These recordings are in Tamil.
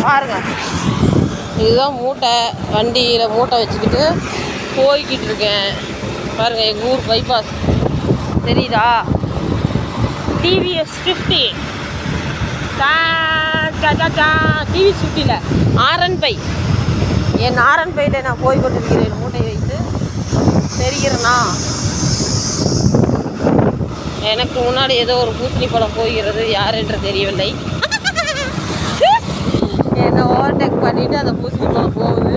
பாருங்க, இதுதான் மூட்டை. வண்டியில் மூட்டை வச்சுக்கிட்டு போய்கிட்டு இருக்கேன். பாருங்கள், எங்கள் ஊர் பைபாஸ் தெரியுதா? TVS 50 TVS 50 ஆரன்பை. என் ஆரன்பையில் நான் போய் கொண்டிருக்கிறேன் மூட்டை வைத்து. தெரிகிறேனா? எனக்கு முன்னாடி ஏதோ ஒரு பூசணி பழம் போகிறது, யார் என்று தெரியவில்லை. என்னை ஓவர்டேக் பண்ணிவிட்டு அந்த பூசணி பழம் போகுது.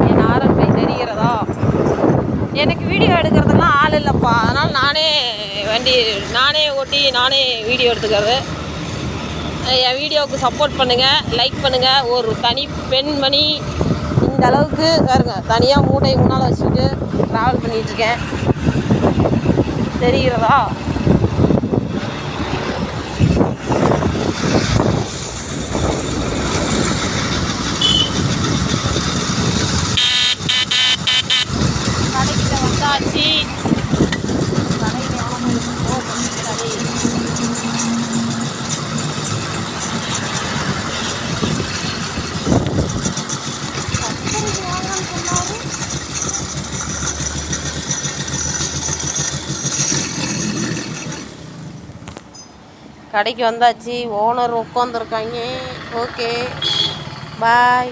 என் ஆரம்பை தெரிகிறதா? எனக்கு வீடியோ எடுக்கிறதுலாம் ஆள் இல்லைப்பா. அதனால் நானே ஓட்டி நானே வீடியோ எடுத்துக்கிறது. என் வீடியோவுக்கு சப்போர்ட் பண்ணுங்கள், லைக் பண்ணுங்கள். ஒரு தனி பெண்மணி இந்த அளவுக்கு பாருங்க, தனியாக மூட்டை முன்னால் வச்சுக்கிட்டு ட்ராவல் பண்ணிகிட்ருக்கேன். தெரிகிறதா? கடைக்கிட்ட வந்தாச்சு. கடையில் கடைக்கு வந்தாச்சு. ஓனர் உட்காந்துருக்காங்க. ஓகே, பாய்.